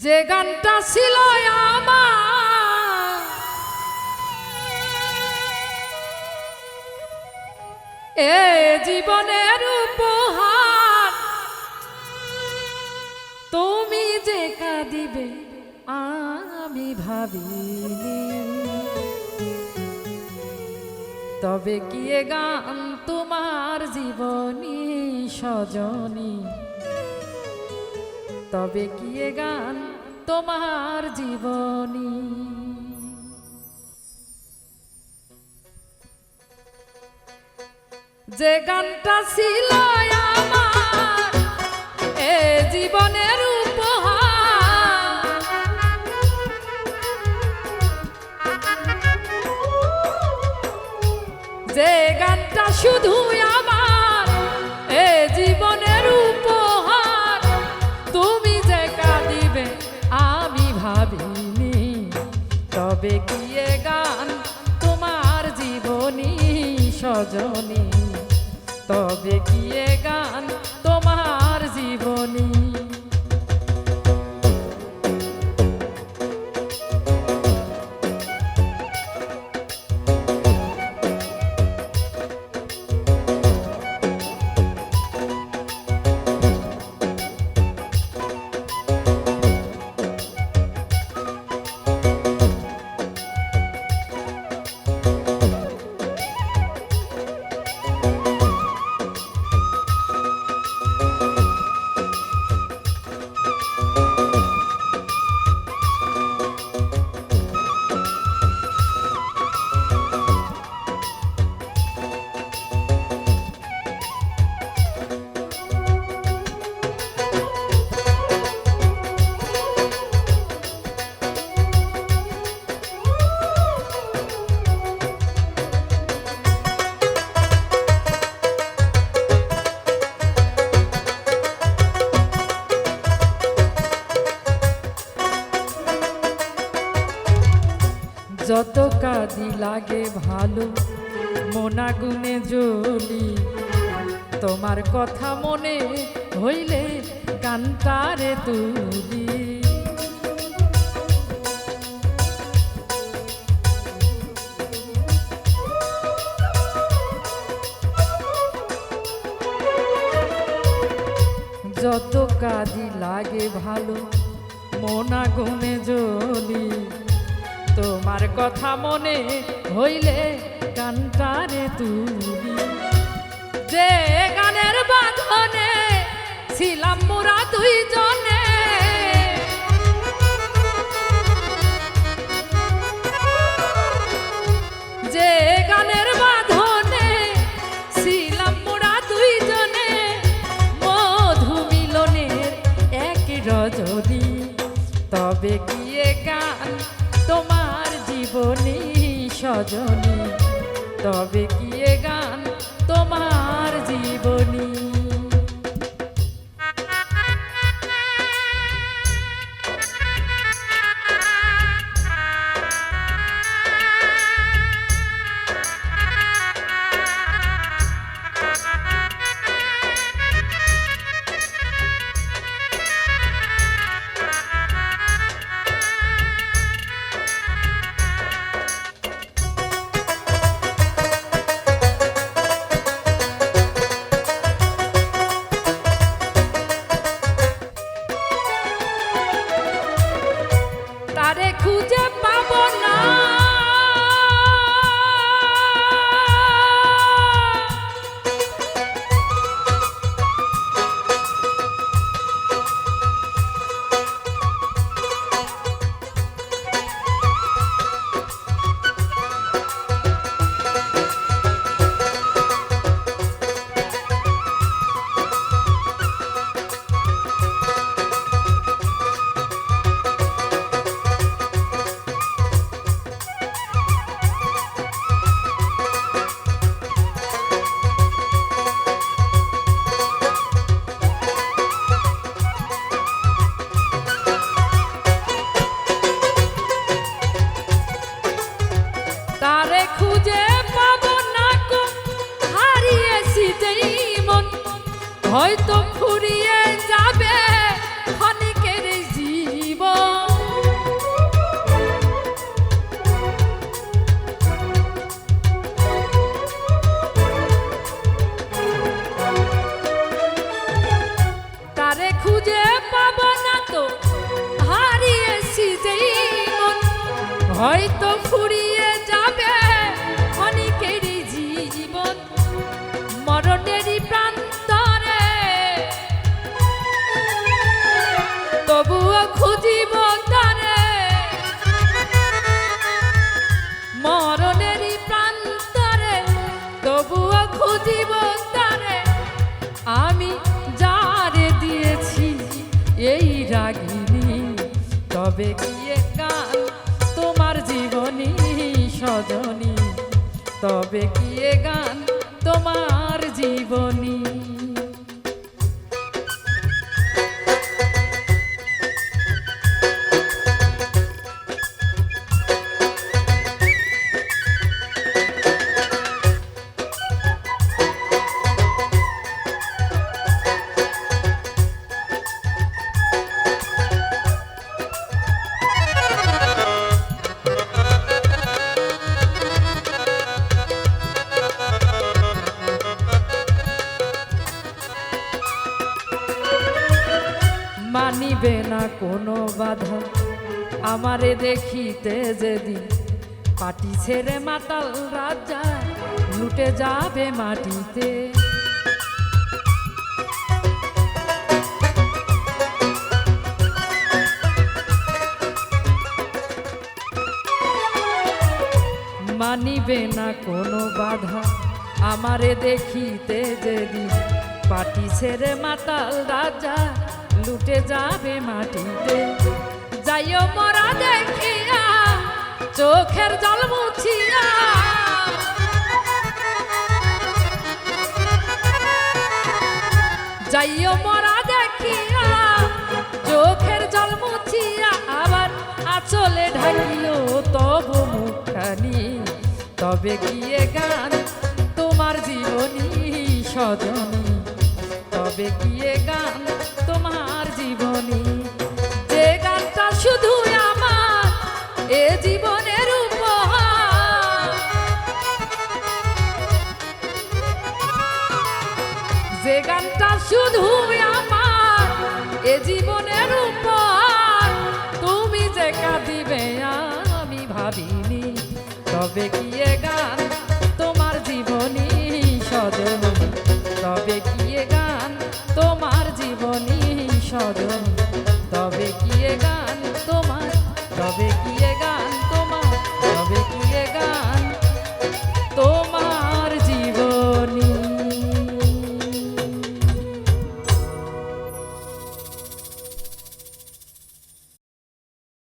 যে গানটা ছিল আমার এ জীবনের উপহার, তুমি যে কাঁদিবে আমি ভাবিনি। তবে কি এ গান তোমার জীবনী সজনী, তবে কি এ গান তোমার জীবনী। যে গানটা ছিল আমার এ জীবনের উপহার, যে গানটা শুধু আমার এ জীবনের উপহার, তুমি যে কাঁদিবে আমি ভাবিনি। তবে কি এ গান তোমার জীবনী সজনী, তবে কি এ গান তোমার জীবনী। যত কাঁদি লাগে ভালো মোনা গুনে জ্বলি, তোমার কথা মনে হইলে গানটারে তুলি। যত কাঁদি লাগে ভালো মোনা গুনে জ্বলি, তোমার কথা মনে হইলে গানটারে তুলি। যে গানের বাঁধনে ছিলাম মোরা দুইজনে, যে গানের বাঁধনে ছিলাম মোরা দুইজনে, মধু মিলনের এক রজনী। তবে কি এ গান তোমার জীবনী সজনী, তবে কি এ গান তোমার জীবনী। তারে খুঁজে পাবো না, তারে খুঁজে পাবো না গো, হারিয়েছি যেই মন হয়তো ফুরিয়ে যাবে ক্ষণিকের জীবন। খুঁজে পাবো না তো হারিয়েছি যেই মন, হয়তো ফুরিয়ে যাবে অনেকেরই জীবন মরণেরই প্রান্তরে, তবুও খুঁজিব তারে। মরণেরই প্রান্তরে তবুও খুঁজিব তারে, আমি যারে দিয়েছি এই রাগিনী। তবে কি এ গান তোমার জীবনী সজনী, তবে কি এ গান তোমার জীবনী। মানিবে না কোনো বাধা আমারে দেখিতে যেদিন, পাটি ছেড়ে মাতাল রাজা লুটে যাবে মাটিতে। মানিবে না কোনো বাধা আমারে দেখিতে যেদিন, পাটি ছেড়ে মাতাল রাজা লুটে যাবে মাটিতে। যাইও মরা দেখিয়া চোখের জল মুছিয়া, যাইও মরা দেখিয়া চোখের জল মুছিয়া, আবার আঁচলে ঢাকিও তবু মুখখানি। তবে কি এ গান তোমার জীবনী সজনী, তবে কি এ গান তোমার জীবনী। যে গানটা শুধু আমার এ জীবনের উপহার, যে গানটা শুধু আমার এ জীবনের উপহার, তুমি যে কাঁদিবে আমি ভাবিনি। তবে কি এ গান